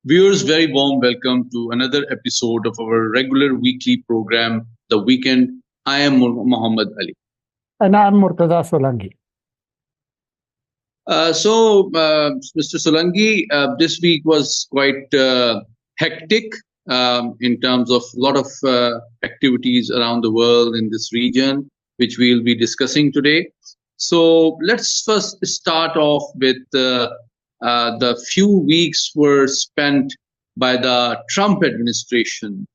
Viewers, very warm welcome to another episode of our regular weekly program, The Weekend. I am Muhammad Ali. And I'm Murtaza Solangi. Mr. Solangi, this week was quite hectic in terms of a lot of activities around the world in this region, which we'll be discussing today. So let's first start off with the few weeks were spent by the Trump administration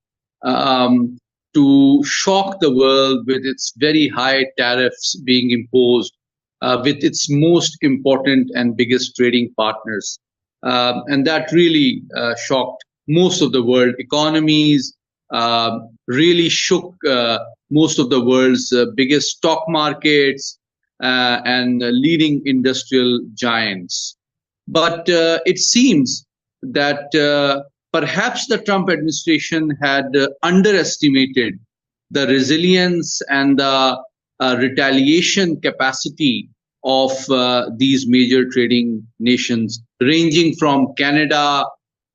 um, to shock the world with its very high tariffs being imposed with its most important and biggest trading partners. And that really shocked most of the world economies, really shook most of the world's biggest stock markets and leading industrial giants. But it seems that perhaps the Trump administration had underestimated the resilience and the retaliation capacity of these major trading nations, ranging from Canada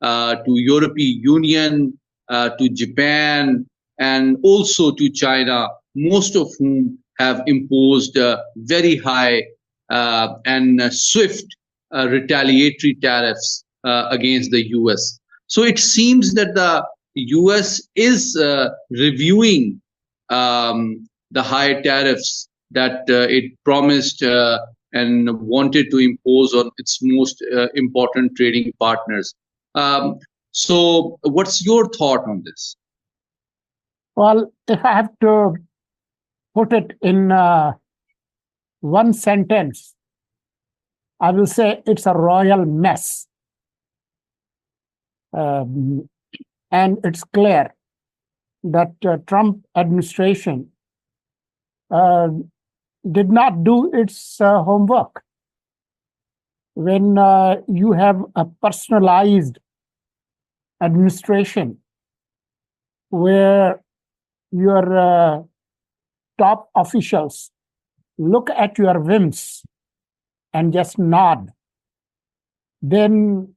to European Union to Japan and also to China, most of whom have imposed very high and swift retaliatory tariffs against the US. So it seems that the US is reviewing the high tariffs that it promised and wanted to impose on its most important trading partners. So what's your thought on this? Well, if I have to put it in one sentence, I will say it's a royal mess. And it's clear that Trump administration did not do its homework. When you have a personalized administration where your top officials look at your whims and just nod, then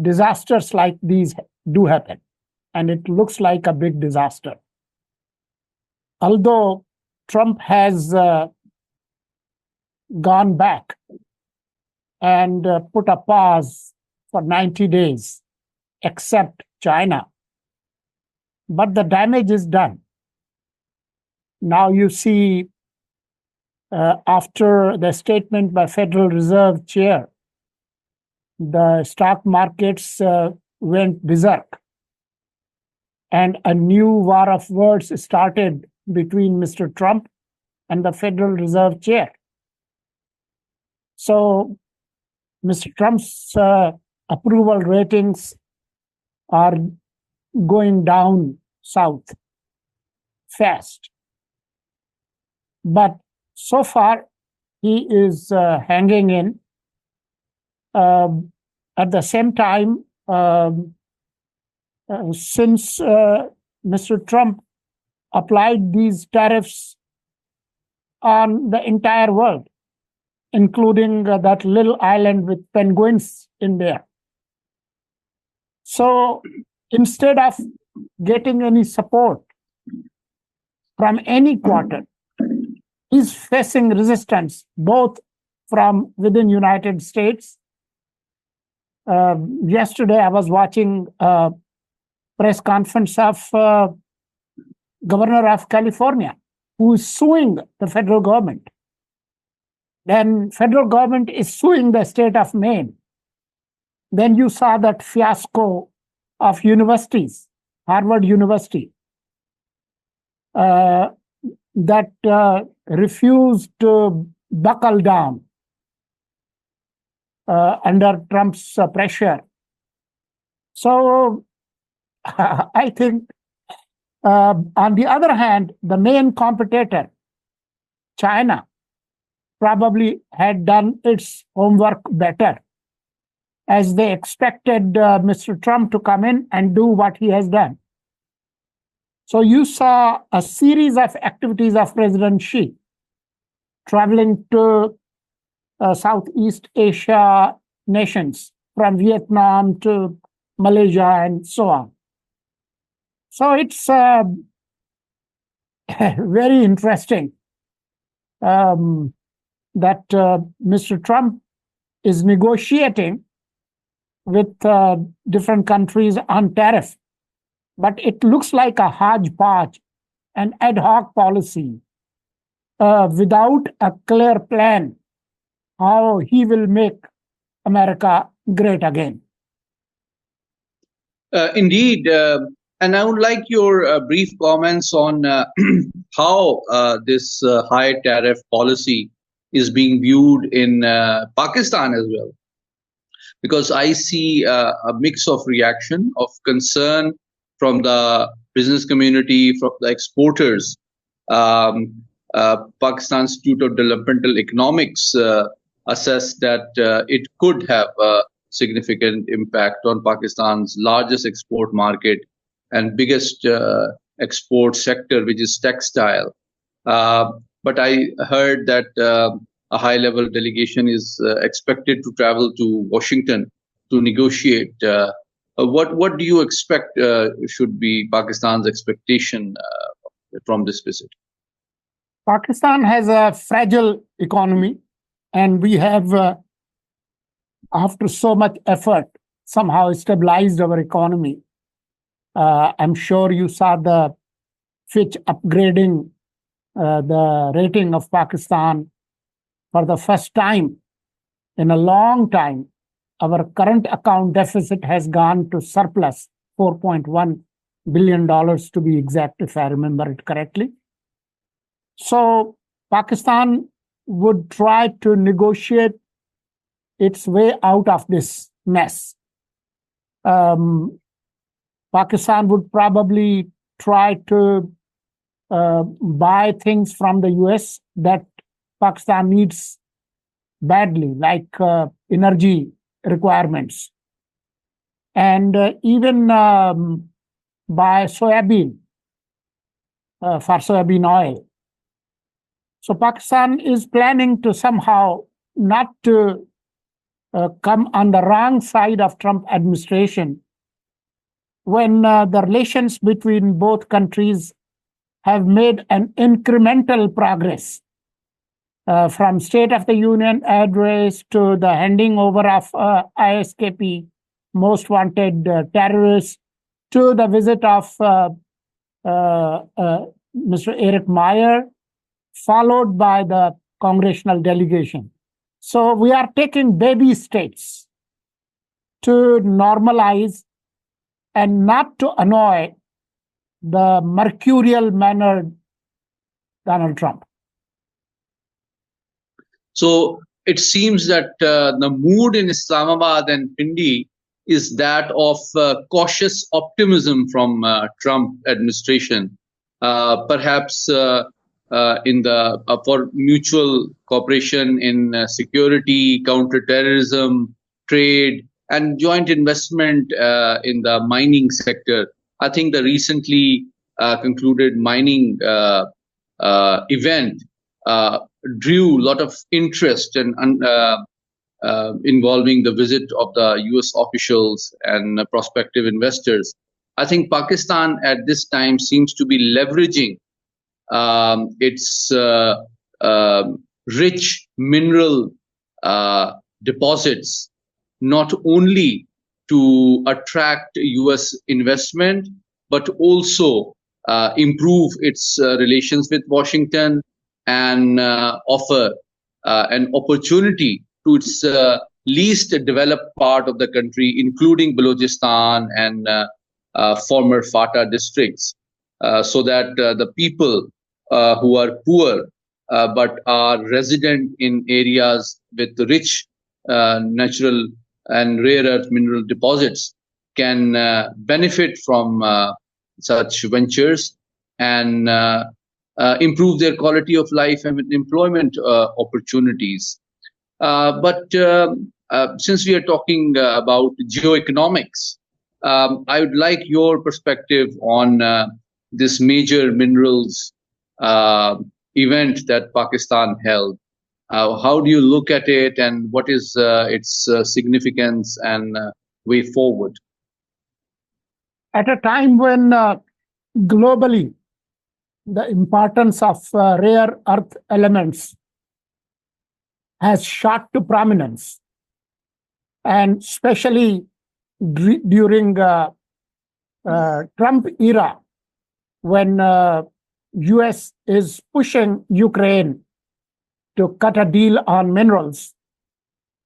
disasters like these do happen. And it looks like a big disaster. Although Trump has gone back and put a pause for 90 days, except China, but the damage is done. Now you see, after the statement by Federal Reserve Chair, the stock markets went berserk. And a new war of words started between Mr. Trump and the Federal Reserve Chair. So Mr. Trump's approval ratings are going down south fast. But so far, he is hanging in. At the same time, since Mr. Trump applied these tariffs on the entire world, including that little island with penguins in there. So instead of getting any support from any quarter, he's facing resistance both from within United States. Yesterday, I was watching a press conference of Governor of California, who is suing the federal government. Then federal government is suing the state of Maine. Then you saw that fiasco of universities, Harvard University, that refused to buckle down under Trump's pressure. So I think, on the other hand, the main competitor, China, probably had done its homework better, as they expected Mr. Trump to come in and do what he has done. So you saw a series of activities of President Xi traveling to Southeast Asia nations from Vietnam to Malaysia and so on. So it's very interesting that Mr. Trump is negotiating with different countries on tariff, but it looks like a hodgepodge, an ad hoc policy without a clear plan how he will make America great again. Indeed. And I would like your brief comments on how this high tariff policy is being viewed in Pakistan as well. Because I see a mix of reaction, of concern from the business community, from the exporters. Pakistan Institute of Developmental Economics assessed that it could have a significant impact on Pakistan's largest export market and biggest export sector, which is textile. But I heard that a high-level delegation is expected to travel to Washington to negotiate. What do you expect should be Pakistan's expectation from this visit? Pakistan has a fragile economy, and we have, after so much effort, somehow stabilized our economy. I'm sure you saw the Fitch upgrading the rating of Pakistan for the first time in a long time. Our current account deficit has gone to surplus, $4.1 billion to be exact, if I remember it correctly. So Pakistan would try to negotiate its way out of this mess. Pakistan would probably try to buy things from the US that Pakistan needs badly, like energy requirements, and even buy soybean for soybean oil. So Pakistan is planning to somehow not to come on the wrong side of Trump administration when the relations between both countries have made an incremental progress from State of the Union address to the handing over of ISKP, most wanted terrorists, to the visit of Mr. Eric Meyer, followed by the congressional delegation. So we are taking baby steps to normalize and not to annoy the mercurial-mannered Donald Trump. So it seems that the mood in Islamabad and Pindi is that of cautious optimism from Trump administration, perhaps in the for mutual cooperation in security, counterterrorism, trade, and joint investment in the mining sector. I think the recently concluded mining event drew a lot of interest and involving the visit of the US officials and prospective investors. I think Pakistan at this time seems to be leveraging its rich mineral deposits not only to attract US investment, but also improve its relations with Washington and offer an opportunity to its least developed part of the country, including Balochistan and former FATA districts, so that the people who are poor but are resident in areas with rich natural and rare earth mineral deposits can benefit from such ventures and improve their quality of life and employment opportunities. But since we are talking about geoeconomics, I would like your perspective on this major minerals event that Pakistan held. How do you look at it, and what is its significance and way forward? At a time when globally the importance of rare earth elements has shot to prominence, and especially during Trump era, when US is pushing Ukraine to cut a deal on minerals,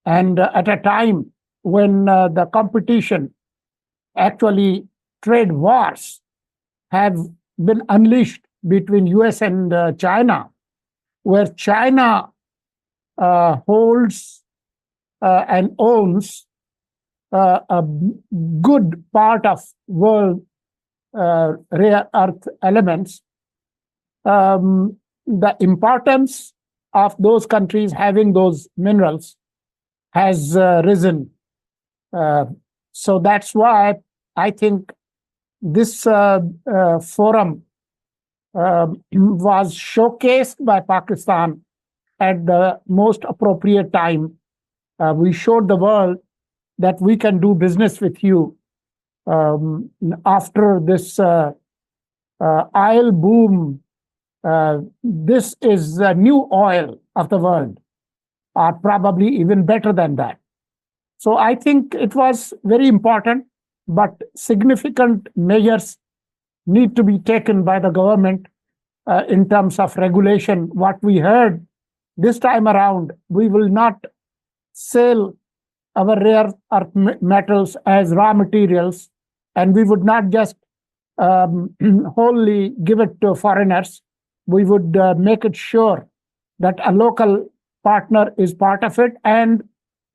and at a time when the competition, actually trade wars, have been unleashed between US and China, where China holds and owns a good part of world rare earth elements. The importance of those countries having those minerals has risen. So that's why I think this forum was showcased by Pakistan at the most appropriate time. We showed the world that we can do business with you after this oil boom. This is the new oil of the world, or probably even better than that. So I think it was very important, but significant measures need to be taken by the government in terms of regulation. What we heard this time around, we will not sell our rare earth metals as raw materials, and we would not just wholly give it to foreigners. We would make it sure that a local partner is part of it, and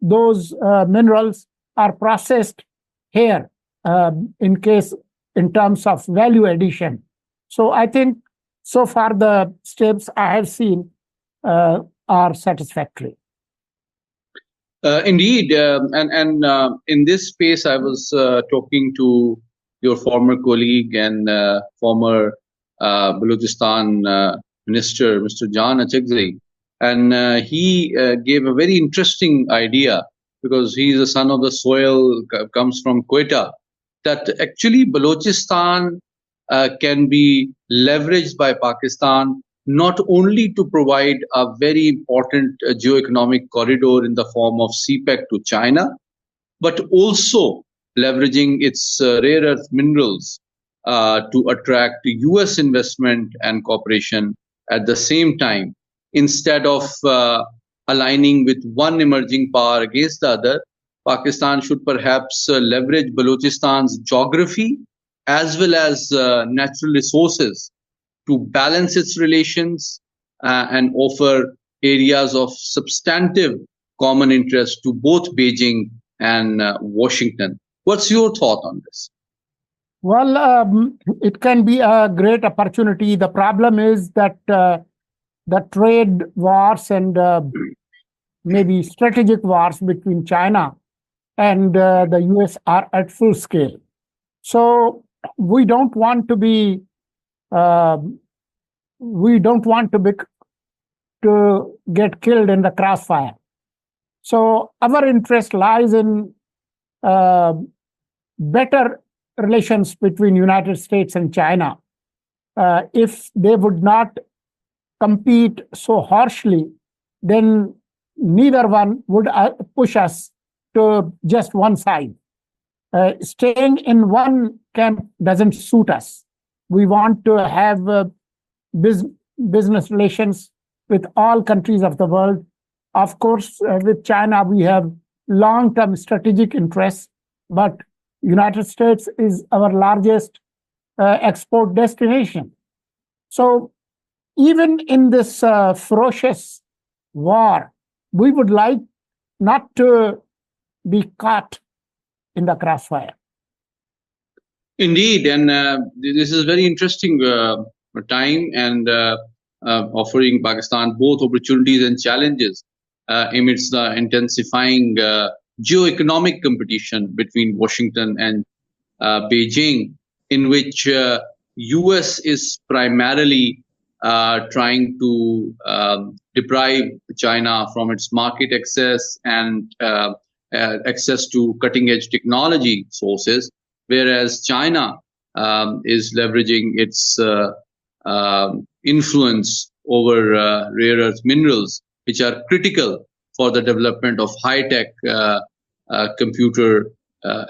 those minerals are processed here in terms of value addition. So I think so far the steps I have seen are satisfactory. Indeed, and in this space, I was talking to your former colleague and former Balochistan minister, Mr. Jan Achakzai, and he gave a very interesting idea, because he's a son of the soil, comes from Quetta, that actually Balochistan can be leveraged by Pakistan not only to provide a very important geoeconomic corridor in the form of CPEC to China, but also leveraging its rare earth minerals to attract US investment and cooperation at the same time. Instead of aligning with one emerging power against the other, Pakistan should perhaps leverage Balochistan's geography as well as natural resources to balance its relations and offer areas of substantive common interest to both Beijing and Washington. What's your thought on this? Well, it can be a great opportunity. The problem is that the trade wars and maybe strategic wars between China and the US are at full scale. So we don't want to be to get killed in the crossfire. So our interest lies in better relations between United States and China. If they would not compete so harshly, then neither one would push us to just one side. Staying in one camp doesn't suit us. We want to have business relations with all countries of the world. Of course, with China, we have long-term strategic interests, but United States is our largest export destination. So even in this ferocious war, we would like not to be caught in the crossfire. Indeed, and this is very interesting time, and offering Pakistan both opportunities and challenges amidst the intensifying geoeconomic competition between Washington and Beijing, in which US is primarily trying to deprive China from its market access and access to cutting edge technology sources, whereas China is leveraging its influence over rare earth minerals, which are critical for the development of high tech computer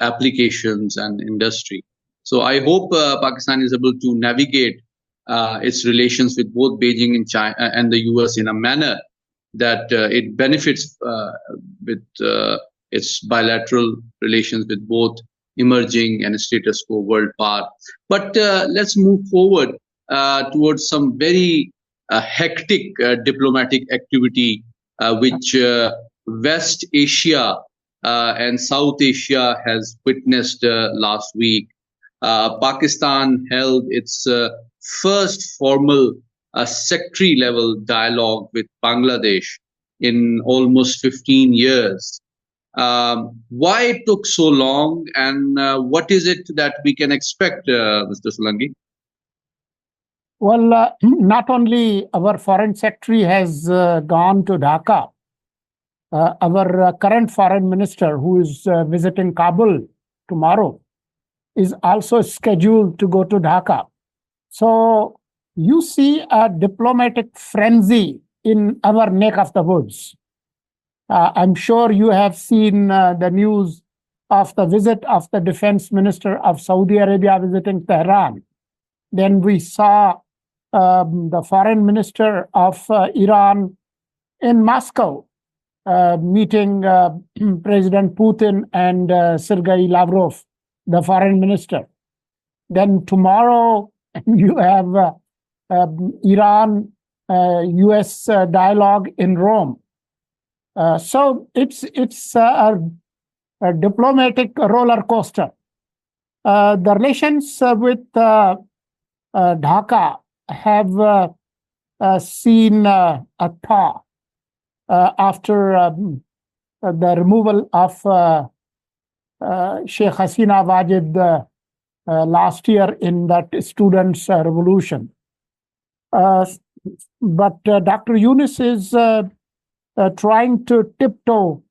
applications and industry. So I hope Pakistan is able to navigate its relations with both Beijing and China and the US in a manner that it benefits with its bilateral relations with both emerging and status quo world power. But let's move forward towards some very hectic diplomatic activity which West Asia and South Asia has witnessed last week. Pakistan held its first formal secretary level dialogue with Bangladesh in almost 15 years. Why it took so long, and what is it that we can expect, Mr. Solangi? Well, not only our foreign secretary has gone to Dhaka, our current foreign minister, who is visiting Kabul tomorrow, is also scheduled to go to Dhaka. So you see a diplomatic frenzy in our neck of the woods. I'm sure you have seen the news of the visit of the defense minister of Saudi Arabia visiting Tehran. Then we saw the foreign minister of Iran in Moscow meeting President Putin and Sergei Lavrov, the foreign minister. Then tomorrow you have Iran US dialogue in Rome. So it's a diplomatic roller coaster. The relations with Dhaka have seen a thaw after the removal of Sheikh Hasina Wajid last year in that students' revolution. But Dr. Yunus is trying to tiptoe,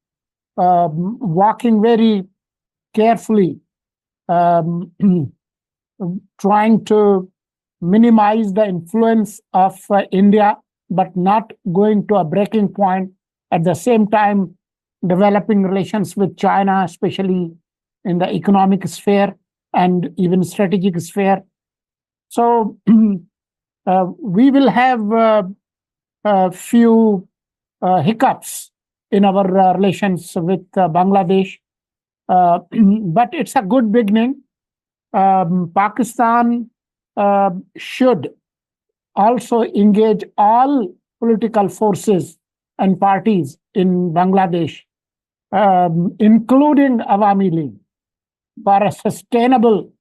walking very carefully, trying to minimize the influence of India, but not going to a breaking point. At the same time, developing relations with China, especially in the economic sphere and even strategic sphere. So we will have a few hiccups in our relations with Bangladesh, but it's a good beginning. Pakistan should also engage all political forces and parties in Bangladesh, including Awami League, for a sustainable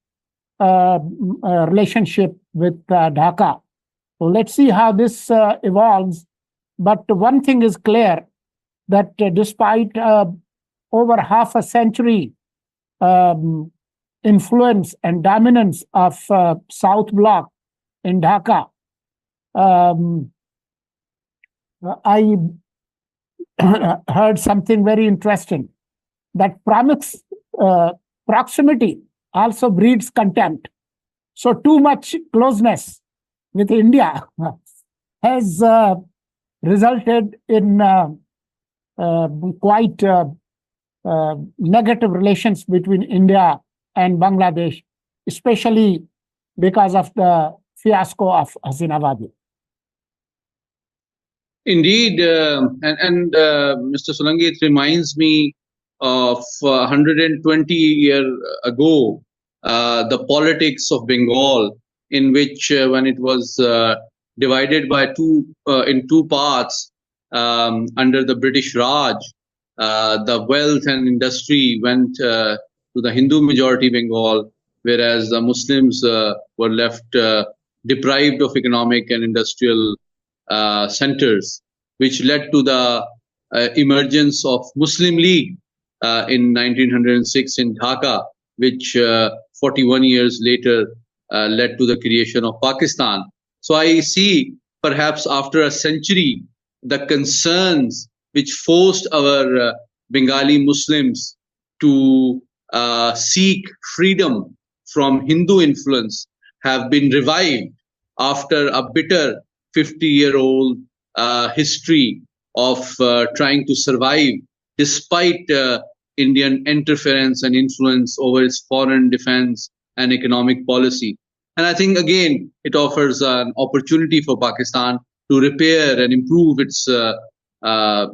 relationship with Dhaka. So let's see how this evolves. But one thing is clear, that despite over half a century influence and dominance of South Bloc in Dhaka, I heard something very interesting, that proximity also breeds contempt. So too much closeness with India has resulted in quite negative relations between India and Bangladesh, especially because of the fiasco of Hasina Wajid. Indeed, and Mr. Solangi, it reminds me of 120 years ago, the politics of Bengal, in which when it was divided by in two parts under the British Raj, the wealth and industry went to the Hindu majority Bengal, whereas the Muslims were left deprived of economic and industrial centers, which led to the emergence of Muslim League in 1906 in Dhaka, which 41 years later led to the creation of Pakistan. So I see, perhaps after a century the concerns which forced our Bengali Muslims to seek freedom from Hindu influence have been revived after a bitter 50-year-old history of trying to survive despite Indian interference and influence over its foreign defense and economic policy. And I think, again, it offers an opportunity for Pakistan to repair and improve its uh,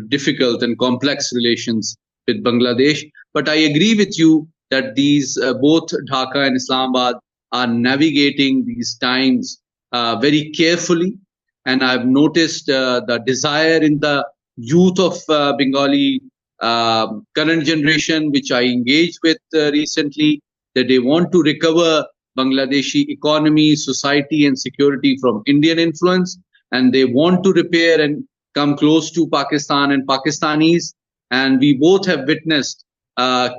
difficult and complex relations with Bangladesh. But I agree with you that these both Dhaka and Islamabad are navigating these times very carefully. And I've noticed the desire in the youth of Bengali current generation, which I engaged with recently, that they want to recover Bangladeshi economy, society, and security from Indian influence, and they want to repair and come close to Pakistan and Pakistanis. And we both have witnessed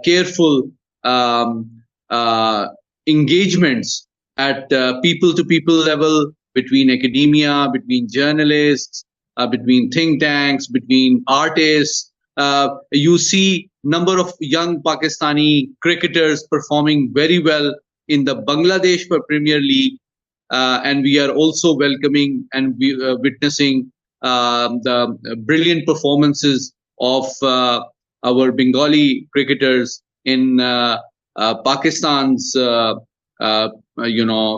careful engagements at people-to-people level between academia, between journalists, between think tanks, between artists. You see number of young Pakistani cricketers performing very well in the Bangladesh Premier League, and we are also welcoming and witnessing the brilliant performances of our Bengali cricketers in Pakistan's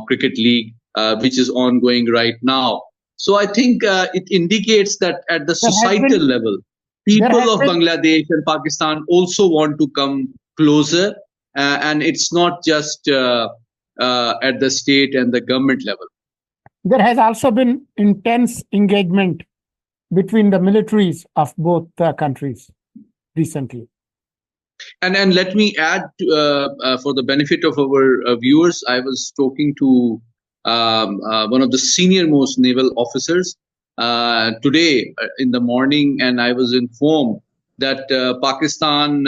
cricket league, which is ongoing right now. So I think it indicates that at the societal level, people of Bangladesh and Pakistan also want to come closer, and it's not just at the state and the government level. There has also been intense engagement between the militaries of both countries recently. And let me add, for the benefit of our viewers, I was talking to one of the senior most naval officers today in the morning, and I was informed that Pakistan,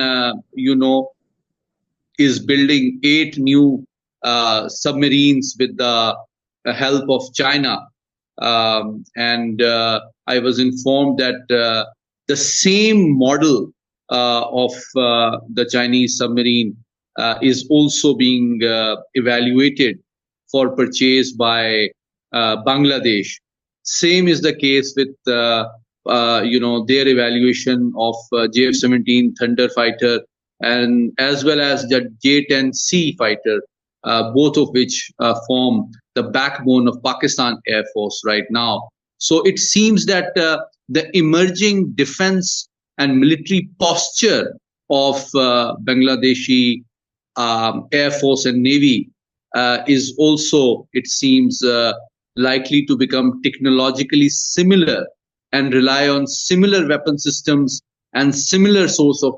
is building 8 new submarines with the help of China. And I was informed that the same model of the Chinese submarine is also being evaluated for purchase by Bangladesh. Same is the case with their evaluation of JF-17 Thunder fighter, and as well as the J-10C fighter, both of which form the backbone of Pakistan Air Force right now. So it seems that the emerging defense and military posture of Bangladeshi Air Force and Navy is also, it seems, likely to become technologically similar and rely on similar weapon systems and similar source of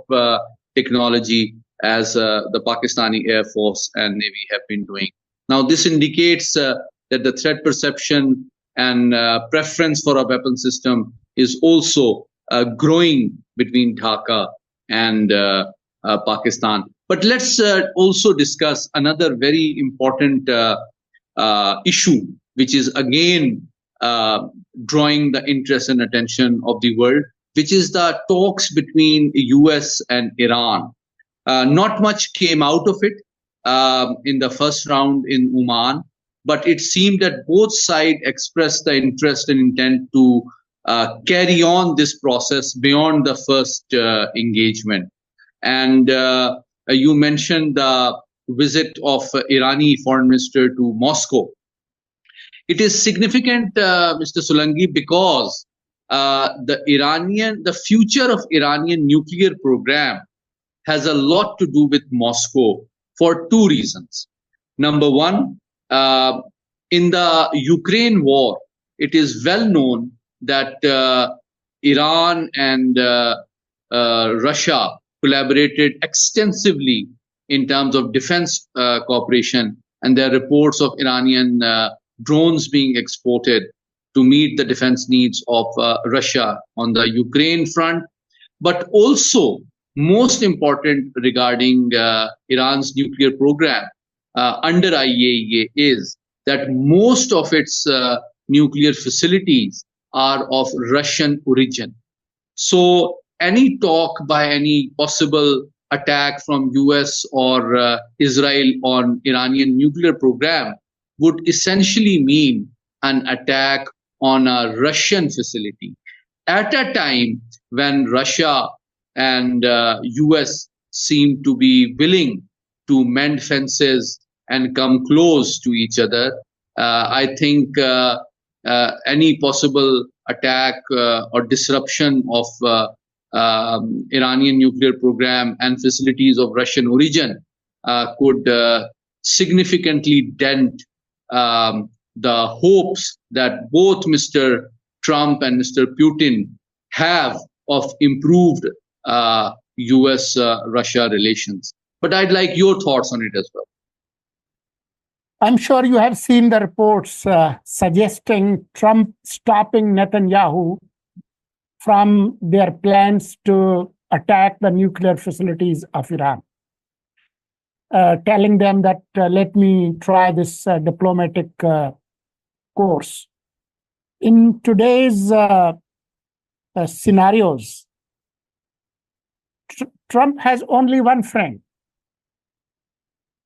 technology as the Pakistani Air Force and Navy have been doing. Now, this indicates that the threat perception and preference for a weapon system is also growing between Dhaka and Pakistan. But let's also discuss another very important issue, which is again drawing the interest and attention of the world, which is the talks between US and Iran. Not much came out of it in the first round in Oman, but it seemed that both sides expressed the interest and intent to carry on this process beyond the first engagement. And you mentioned the visit of Irani foreign minister to Moscow. It is significant, Mr. Solangi, because the future of Iranian nuclear program has a lot to do with Moscow for 2 reasons. Number one, in the Ukraine war, it is well known that Iran and Russia collaborated extensively in terms of defense cooperation, and there are reports of Iranian drones being exported to meet the defense needs of Russia on the Ukraine front. But also, most important regarding Iran's nuclear program under IAEA is that most of its nuclear facilities are of Russian origin. So any talk by any possible attack from US or Israel on Iranian nuclear program would essentially mean an attack on a Russian facility at a time when Russia and US seem to be willing to mend fences and come close to each other. I think any possible attack or disruption of Iranian nuclear program and facilities of Russian origin could significantly dent the hopes that both Mr. Trump and Mr. Putin have of improved US Russia relations. But I'd like your thoughts on it as well. I'm sure you have seen the reports suggesting Trump stopping Netanyahu from their plans to attack the nuclear facilities of Iran, telling them that let me try this diplomatic course. In today's scenarios, Trump has only one friend,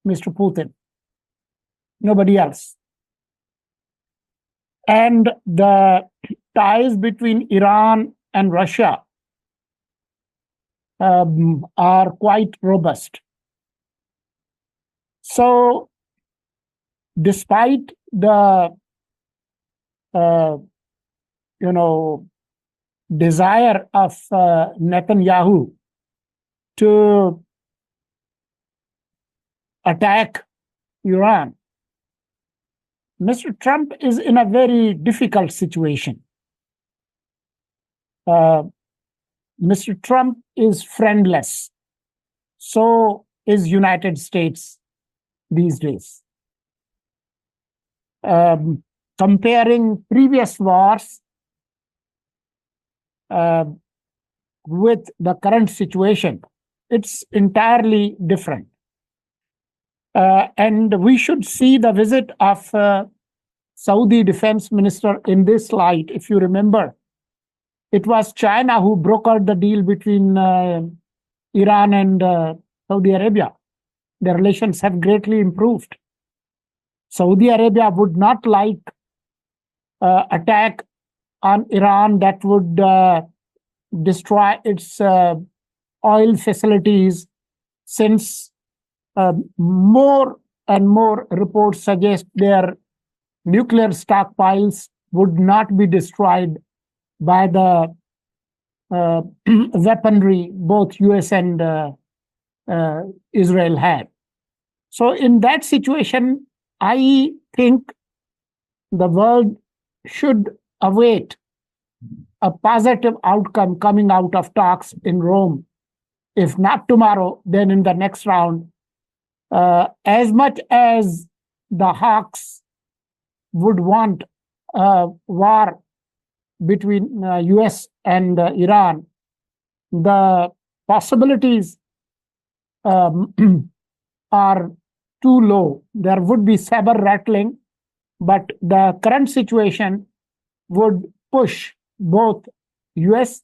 Mr. Putin. Nobody else. And the ties between Iran and Russia are quite robust. So, despite the desire of Netanyahu to attack Iran, Mr. Trump is in a very difficult situation. Mr. Trump is friendless. So is United States these days. Comparing previous wars with the current situation, it's entirely different. And we should see the visit of Saudi defense minister in this light. If you remember, it was China who brokered the deal between Iran and Saudi Arabia. The relations have greatly improved. Saudi Arabia would not like attack on Iran that would destroy its oil facilities, since more and more reports suggest their nuclear stockpiles would not be destroyed by the weaponry both US and Israel had. So in that situation, I think the world should await a positive outcome coming out of talks in Rome. If not tomorrow, then in the next round. As much as the hawks would want war between US and Iran, the possibilities are too low. There would be saber rattling, but the current situation would push both US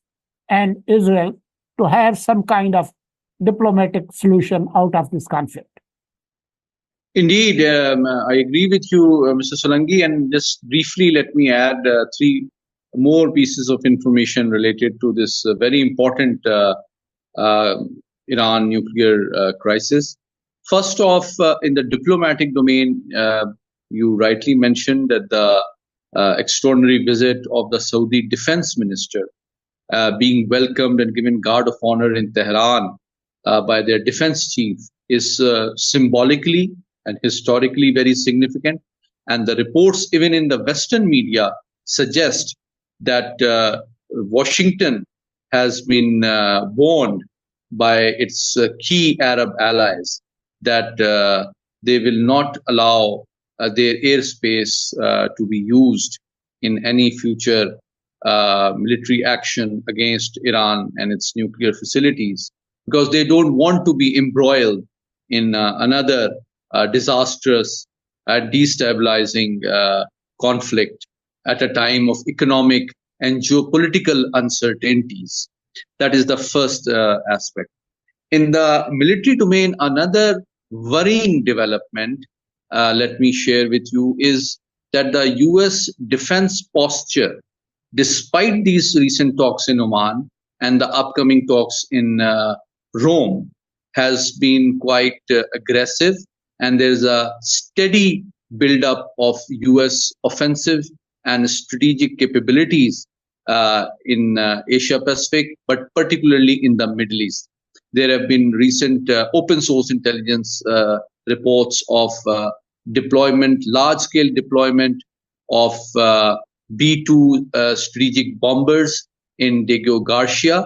and Israel to have some kind of diplomatic solution out of this conflict. Indeed, I agree with you, Mr. Solangi, and just briefly let me add three more pieces of information related to this very important Iran nuclear crisis. First off, in the diplomatic domain, you rightly mentioned that the extraordinary visit of the Saudi defense minister being welcomed and given guard of honor in Tehran by their defense chief is symbolically and historically very significant. And the reports, even in the Western media, suggest that Washington has been warned by its key Arab allies that they will not allow their airspace to be used in any future military action against Iran and its nuclear facilities, because they don't want to be embroiled in another disastrous, destabilizing conflict at a time of economic and geopolitical uncertainties. That is the first aspect. In the military domain, another worrying development, let me share with you, is that the US defense posture, despite these recent talks in Oman and the upcoming talks in Rome, has been quite aggressive, and there's a steady build-up of US offensive and strategic capabilities in Asia Pacific, but particularly in the Middle East. There have been recent open source intelligence reports of large-scale deployment of B-2 strategic bombers in Diego Garcia,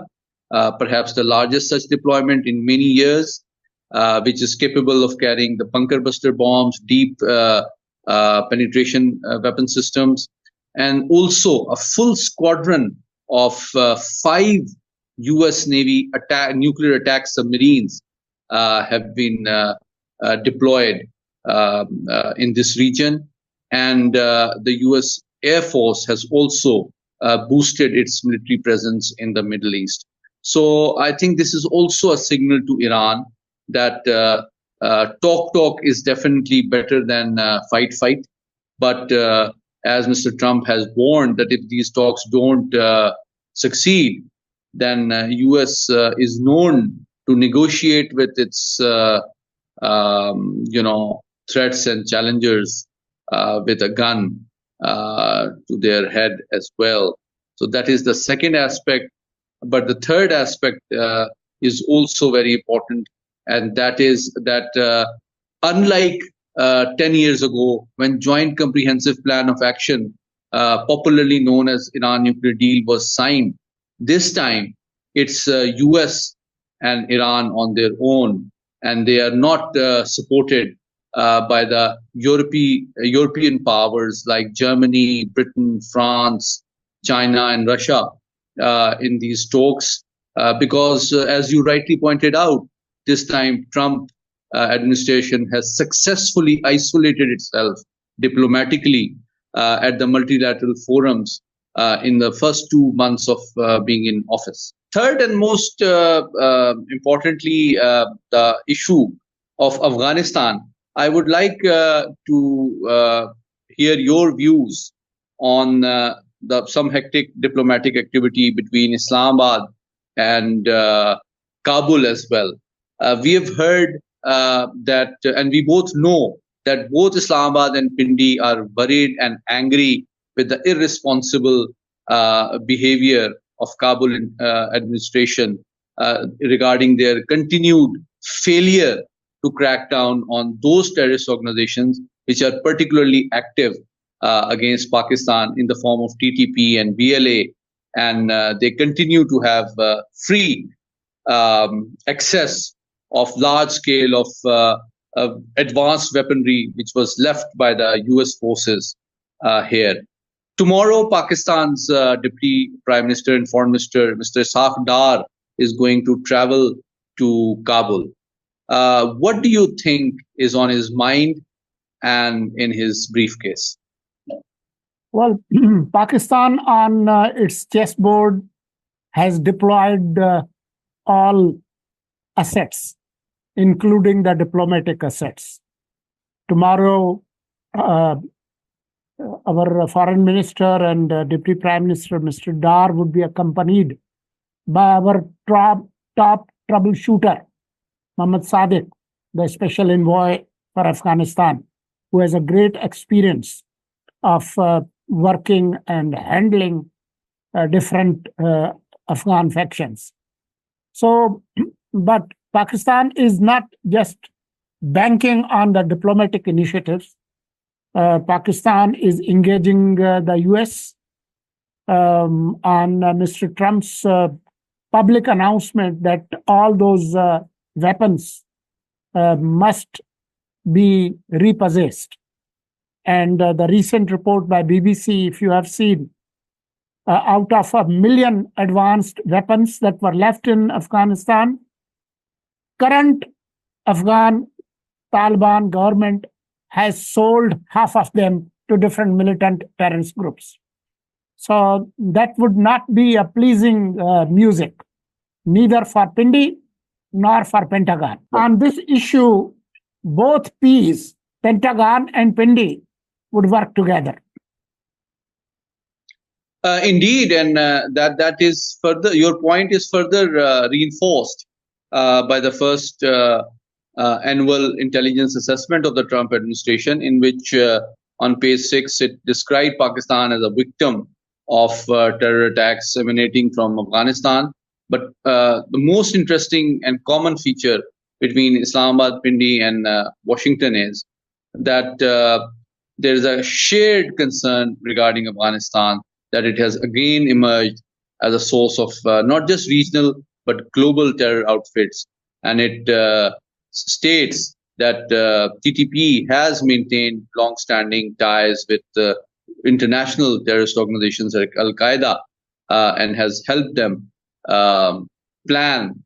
perhaps the largest such deployment in many years, which is capable of carrying the bunker buster bombs, deep penetration weapon systems, and also a full squadron of 5 US Navy nuclear attack submarines have been deployed in this region. And the US Air Force has also boosted its military presence in the Middle East. So I think this is also a signal to Iran that talk is definitely better than fight. But as Mr. Trump has warned, that if these talks don't succeed, then US is known to negotiate with its threats and challengers with a gun to their head as well. So that is the second aspect. But the third aspect is also very important, and that is that unlike 10 years ago, when Joint Comprehensive Plan of Action, popularly known as Iran nuclear deal, was signed, this time it's US and Iran on their own, and they are not supported by the European powers like Germany, Britain, France, China, and Russia in these talks, because as you rightly pointed out, this time Trump administration has successfully isolated itself diplomatically at the multilateral forums in the first 2 months of being in office. Third and most importantly, the issue of Afghanistan. I would like to hear your views on some hectic diplomatic activity between Islamabad and Kabul as well. We have heard that, and we both know that both Islamabad and Pindi are worried and angry with the irresponsible behavior of Kabul administration regarding their continued failure to crack down on those terrorist organizations which are particularly active against Pakistan in the form of TTP and BLA, and they continue to have free access of large scale of advanced weaponry which was left by the US forces here. Tomorrow, Pakistan's Deputy Prime Minister and Foreign Minister, Mr. Ishaq Dar, is going to travel to Kabul. What do you think is on his mind and in his briefcase? Well, Pakistan on its chessboard has deployed all assets, including the diplomatic assets. Tomorrow, our foreign minister and deputy prime minister, Mr. Dar, would be accompanied by our top troubleshooter, Mohammad Sadiq, the special envoy for Afghanistan, who has a great experience of working and handling different Afghan factions. So, but Pakistan is not just banking on the diplomatic initiatives. Pakistan is engaging the US on Mr. Trump's public announcement that all those weapons must be repossessed. And the recent report by BBC, if you have seen, out of 1 million advanced weapons that were left in Afghanistan, current Afghan Taliban government has sold half of them to different militant terrorist groups. So that would not be a pleasing music, neither for Pindi nor for Pentagon. On this issue, both P's, Pentagon and Pindi, would work together. Indeed, and that is further. Your point is further reinforced by the first annual intelligence assessment of the Trump administration, in which on page 6 it described Pakistan as a victim of terror attacks emanating from Afghanistan. But the most interesting and common feature between Islamabad, Pindi, and Washington is that there is a shared concern regarding Afghanistan, that it has again emerged as a source of not just regional but global terror outfits. And it states that TTP has maintained long-standing ties with international terrorist organizations like Al Qaeda and has helped them plan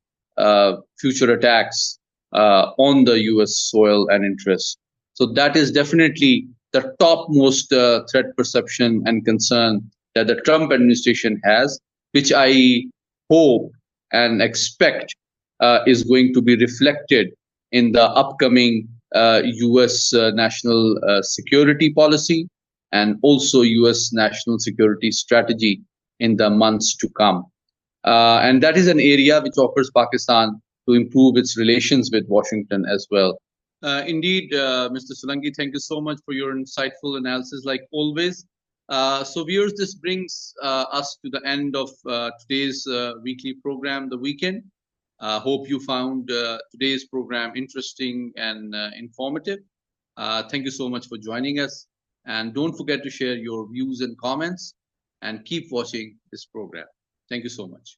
future attacks on the US soil and interests. So that is definitely the topmost threat perception and concern that the Trump administration has, which I hope and expect is going to be reflected in the upcoming US national security policy and also US national security strategy in the months to come. And that is an area which offers Pakistan to improve its relations with Washington as well. Indeed, Mr. Solangi, thank you so much for your insightful analysis, like always. So, viewers, this brings us to the end of today's weekly program, The Weekend. Hope you found today's program interesting and informative. Thank you so much for joining us. And don't forget to share your views and comments, and keep watching this program. Thank you so much.